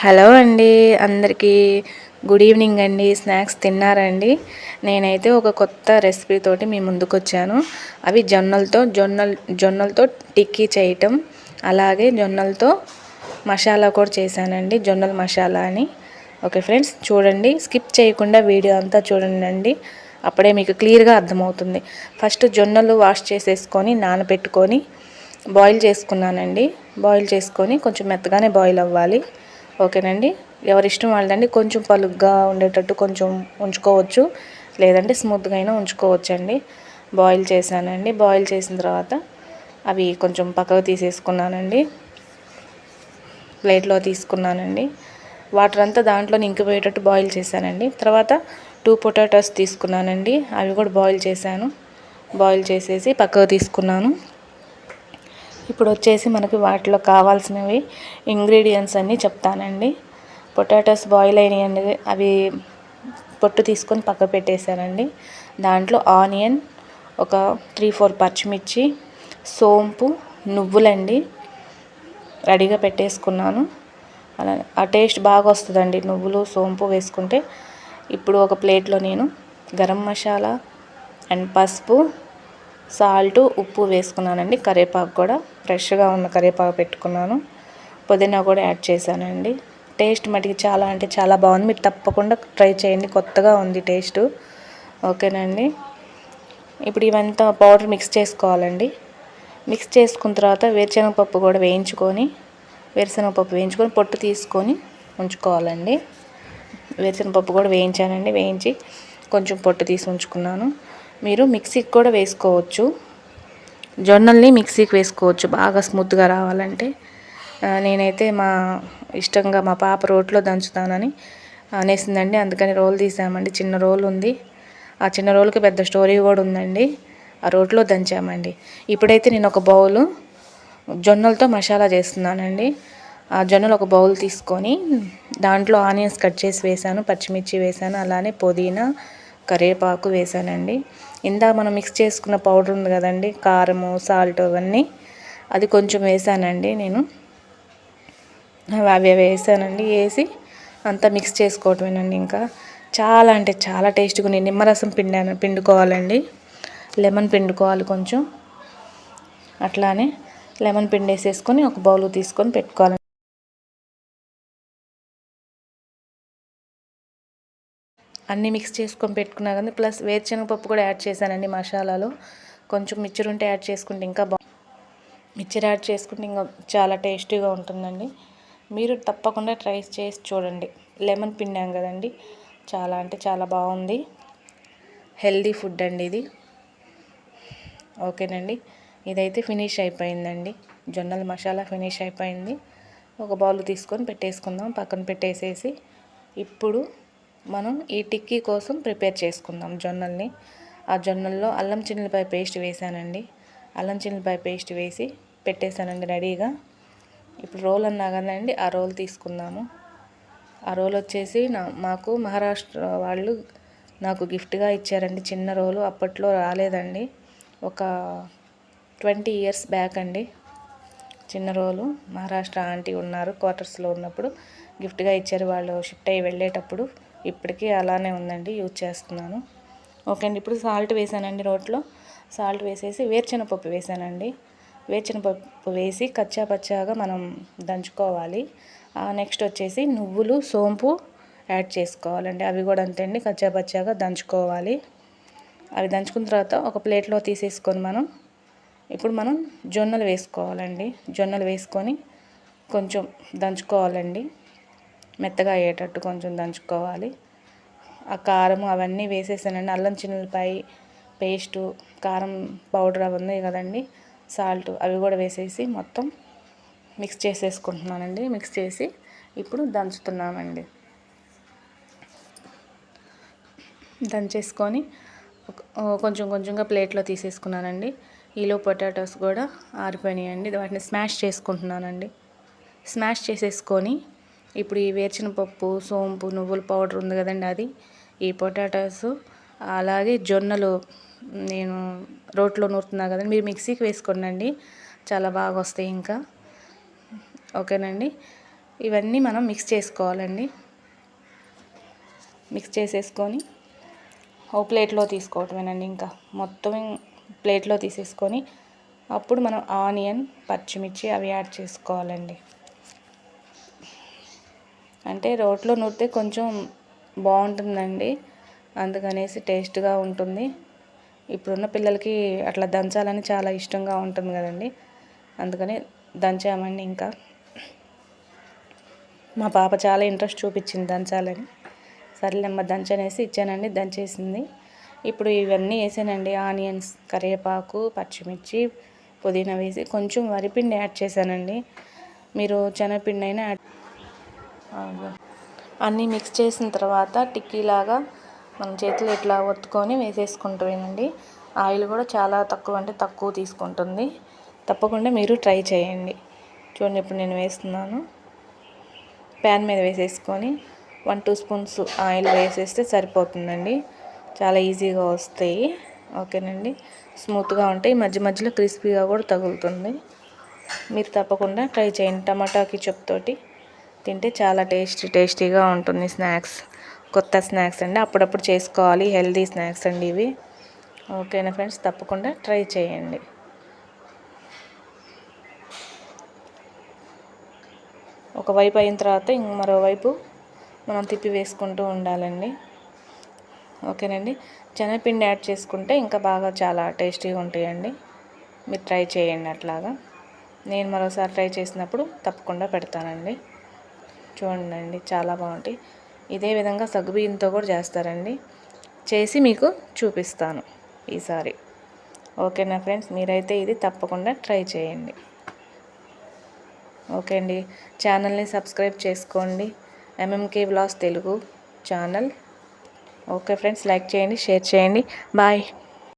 Hello అండి, అందరికీ good evening అండి. స్నాక్స్ తిన్నారండి? నేనైతే ఒక కొత్త రెసిపీ తోటి మీ ముందుకు వచ్చాను. అవి జొన్నలతో టిక్కీ చేయటం, అలాగే జొన్నలతో మసాలా కూడా చేశానండి, జొన్నల మసాలా అని. ఓకే ఫ్రెండ్స్, చూడండి, స్కిప్ చేయకుండా వీడియో అంతా చూడండి, అప్పుడే మీకు క్లియర్గా అర్థమవుతుంది. ఫస్ట్ జొన్నలు వాష్ చేసేసుకొని నానబెట్టుకొని బాయిల్ చేసుకున్నానండి. బాయిల్ చేసుకొని కొంచెం మెత్తగానే బాయిల్ అవ్వాలి. ఓకేనండి, ఎవరిష్టం వాళ్ళదండి. కొంచెం పలుగ్గా ఉండేటట్టు కొంచెం ఉంచుకోవచ్చు, లేదంటే స్మూత్గా అయినా ఉంచుకోవచ్చు అండి. బాయిల్ చేశానండి. బాయిల్ చేసిన తర్వాత అవి కొంచెం పక్కకు తీసేసుకున్నానండి, ప్లేట్లో తీసుకున్నానండి. వాటర్ అంతా దాంట్లో ఇంకిపోయేటట్టు బాయిల్ చేశానండి. తర్వాత 2 పొటాటోస్ తీసుకున్నానండి, అవి కూడా బాయిల్ చేశాను. బాయిల్ చేసేసి పక్కకు తీసుకున్నాను. ఇప్పుడు వచ్చేసి మనకి వాటిలో కావాల్సినవి ఇంగ్రీడియంట్స్ అన్నీ చెప్తానండి. పొటాటోస్ బాయిల్ అయినాయండి, అవి పొట్టు తీసుకొని పక్క పెట్టేశానండి. దాంట్లో ఆనియన్, ఒక 3-4 పచ్చిమిర్చి, సోంపు, నువ్వులండి రెడీగా పెట్టేసుకున్నాను. అలా ఆ టేస్ట్ బాగా వస్తుందండి నువ్వులు సోంపు వేసుకుంటే. ఇప్పుడు ఒక ప్లేట్లో నేను గరం మసాలా అండ్ పసుపు, సాల్టు, ఉప్పు వేసుకున్నానండి. కరివేపాకు కూడా ఫ్రెష్గా ఉన్న కరివేపాకు పెట్టుకున్నాను. పుదీనా కూడా యాడ్ చేశానండి. టేస్ట్ మటుకు చాలా అంటే చాలా బాగుంది. మీరు తప్పకుండా ట్రై చేయండి, కొత్తగా ఉంది టేస్ట్. ఓకేనండి, ఇప్పుడు ఇవంతా పౌడర్ మిక్స్ చేసుకోవాలండి. మిక్స్ చేసుకున్న తర్వాత వేరుశనగపప్పు వేయించుకొని పొట్టు తీసుకొని ఉంచుకోవాలండి. వేరుశనగపప్పు కూడా వేయించానండి. వేయించి కొంచెం పొట్టు తీసి ఉంచుకున్నాను. మీరు మిక్సీకి కూడా వేసుకోవచ్చు, జొన్నల్ని మిక్సీకి వేసుకోవచ్చు బాగా స్మూత్గా రావాలంటే. నేనైతే ఇష్టంగా మా పాప రోట్లో దంచుతానని అనేసిందండి, అందుకని రోలు తీసామండి. చిన్న రోలు ఉంది, ఆ చిన్న రోలుకి పెద్ద స్టోరీ కూడా ఉందండి. ఆ రోట్లో దంచామండి. ఇప్పుడైతే నేను ఒక బౌలు జొన్నలతో మసాలా చేస్తున్నానండి. ఆ జొన్నలు ఒక బౌల్ తీసుకొని దాంట్లో ఆనియన్స్ కట్ చేసి వేసాను, పచ్చిమిర్చి వేసాను, అలానే పుదీనా, కరివేపాకు వేసానండి. ఇందాక మనం మిక్స్ చేసుకున్న పౌడర్ ఉంది కదండి, కారము, సాల్ట్, అవన్నీ అది కొంచెం వేసానండి నేను. అవి వేసానండి. వేసి అంతా మిక్స్ చేసుకోవటమేనండి. ఇంకా చాలా అంటే చాలా టేస్ట్గా ఉంది. నిమ్మరసం పిండుకోవాలండి, లెమన్ పిండుకోవాలి కొంచెం. అట్లానే లెమన్ పిండేసేసుకొని ఒక బౌల్ తీసుకొని పెట్టుకోవాలి. అన్నీ మిక్స్ చేసుకొని పెట్టుకున్నా కానీ ప్లస్ వేరుశనగపప్పు కూడా యాడ్ చేశానండి మసాలాలో. కొంచెం మిక్చర్ ఉంటే యాడ్ చేసుకుంటే ఇంకా మిక్చర్ యాడ్ చేసుకుంటే ఇంకా చాలా టేస్టీగా ఉంటుందండి. మీరు తప్పకుండా ట్రై చేసి చూడండి. లెమన్ పిండాం కదండి, చాలా అంటే చాలా బాగుంది. హెల్దీ ఫుడ్ అండి ఇది. ఓకేనండి, ఇదైతే ఫినిష్ అయిపోయిందండి. జొన్నల మసాలా ఫినిష్ అయిపోయింది. ఒక బౌల్ తీసుకొని పెట్టేసుకుందాం, పక్కన పెట్టేసేసి ఇప్పుడు మనం ఈ టిక్కీ కోసం ప్రిపేర్ చేసుకుందాం జొన్నల్ని. ఆ జొన్నల్లో అల్లం చిన్నులపాయ పేస్ట్ వేసానండి. అల్లం చిన్నులపాయ పేస్ట్ వేసి పెట్టేశానండి రెడీగా. ఇప్పుడు రోల్ అన్నా కదండి, ఆ రోల్ తీసుకుందాము. ఆ రోల్ వచ్చేసి మాకు మహారాష్ట్ర వాళ్ళు నాకు గిఫ్ట్గా ఇచ్చారండి, చిన్న రోలు. అప్పట్లో రాలేదండి, ఒక 20 years బ్యాక్ అండి. చిన్న రోలు మహారాష్ట్ర ఆంటీ ఉన్నారు, క్వార్టర్స్లో ఉన్నప్పుడు గిఫ్ట్గా ఇచ్చారు. వాళ్ళు షిఫ్ట్ అయ్యి వెళ్ళేటప్పుడు. ఇప్పటికీ అలానే ఉందండి, యూజ్ చేస్తున్నాను. ఓకే అండి, ఇప్పుడు సాల్ట్ వేసానండి రోట్లో. సాల్ట్ వేసేసి వేరుశనగపప్పు వేసానండి. వేరుశనగపప్పు వేసి కచ్చా పచ్చాగా మనం దంచుకోవాలి. నెక్స్ట్ వచ్చేసి నువ్వులు, సోంపు యాడ్ చేసుకోవాలండి. అవి కూడా అంతే అండి, కచ్చా పచ్చాగా దంచుకోవాలి. అవి దంచుకున్న తర్వాత ఒక ప్లేట్లో తీసేసుకొని ఇప్పుడు మనం జొన్నలు వేసుకోవాలండి. జొన్నలు వేసుకొని కొంచెం దంచుకోవాలండి, మెత్తగా అయ్యేటట్టు కొంచెం దంచుకోవాలి. ఆ కారం అవన్నీ వేసేసానండి. అల్లం చిన్నులపాయ పేస్టు, కారం పౌడర్ అవి ఉన్నాయి కదండి, సాల్ట్, అవి కూడా వేసేసి మొత్తం మిక్స్ చేసేసుకుంటున్నానండి. మిక్స్ చేసి ఇప్పుడు దంచుతున్నామండి. దంచేసుకొని కొంచెం కొంచెంగా ప్లేట్లో తీసేసుకున్నానండి. ఈలో పొటాటోస్ కూడా ఆరిపోయినాయండి, వాటిని స్మాష్ చేసుకుంటున్నానండి. స్మాష్ చేసేసుకొని ఇప్పుడు ఈ వేరుశనగపప్పు, సోంపు, నువ్వుల పౌడర్ ఉంది కదండి, అది, ఈ పొటాటోస్, అలాగే జొన్నలు నేను రోట్లో నూరుతున్నా కదండి, మీరు మిక్సీకి వేసుకోండి, చాలా బాగా వస్తాయి ఇంకా. ఓకేనండి, ఇవన్నీ మనం మిక్స్ చేసుకోవాలండి. మిక్స్ చేసేసుకొని ఓ ప్లేట్లో తీసుకోవటమేనండి. ఇంకా మొత్తం ప్లేట్లో తీసేసుకొని అప్పుడు మనం ఆనియన్, పచ్చిమిర్చి అవి యాడ్ చేసుకోవాలండి. అంటే రోట్లో నూరితే కొంచెం బాగుంటుందండి, అందుకనేసి టేస్ట్గా ఉంటుంది. ఇప్పుడున్న పిల్లలకి అట్లా దంచాలని చాలా ఇష్టంగా ఉంటుంది కదండి, అందుకని దంచామండి. ఇంకా మా పాప చాలా ఇంట్రెస్ట్ చూపించింది దంచాలని, సర్లేమ్మ దంచనేసి ఇచ్చానండి, దంచేసింది. ఇప్పుడు ఇవన్నీ వేసానండి, ఆనియన్స్, కరివేపాకు, పచ్చిమిర్చి, పుదీనా వేసి కొంచెం వరిపిండి యాడ్ చేశానండి. మీరు శనగపిండి అయినా యాడ్. అన్నీ మిక్స్ చేసిన తర్వాత టిక్కీలాగా మనం చేతులు ఇట్లా ఒత్తుకొని వేసేసుకుంటామేనండి. ఆయిల్ కూడా చాలా తక్కువ, అంటే తక్కువ తీసుకుంటుంది. తప్పకుండా మీరు ట్రై చేయండి. చూడండి, ఇప్పుడు నేను వేస్తున్నాను. ప్యాన్ మీద వేసేసుకొని 1-2 స్పూన్స్ ఆయిల్ వేసేస్తే సరిపోతుందండి. చాలా ఈజీగా వస్తాయి. ఓకేనండి, స్మూత్గా ఉంటాయి, మధ్య మధ్యలో క్రిస్పీగా కూడా తగులుతుంది. మీరు తప్పకుండా ట్రై చేయండి. టమాటా కెచప్ తోటి తింటే చాలా టేస్టీగా ఉంటుంది. స్నాక్స్, కొత్త స్నాక్స్ అండి, అప్పుడప్పుడు చేసుకోవాలి. హెల్తీ స్నాక్స్ అండి ఇవి. ఓకేనా ఫ్రెండ్స్, తప్పకుండా ట్రై చేయండి. ఒకవైపు అయిన తర్వాత మరోవైపు మనం తిప్పి వేసుకుంటూ ఉండాలండి. ఓకేనండి, శనగపిండి యాడ్ చేసుకుంటే ఇంకా బాగా చాలా టేస్టీగా ఉంటాయండి. మీరు ట్రై చేయండి అట్లాగా. నేను మరోసారి ట్రై చేసినప్పుడు తప్పకుండా పెడతానండి. చూడండి, చాలా బాగుంటాయి. ఇదే విధంగా సగ్గుబియ్యంతో కూడా చేస్తారండి, చేసి మీకు చూపిస్తాను ఈసారి. ఓకేనా ఫ్రెండ్స్, మీరైతే ఇది తప్పకుండా ట్రై చేయండి. ఓకే అండి, ఛానల్ని సబ్స్క్రైబ్ చేసుకోండి, MMK vlogs Telugu channel. Okay friends, like చేయండి, షేర్ చేయండి. బాయ్.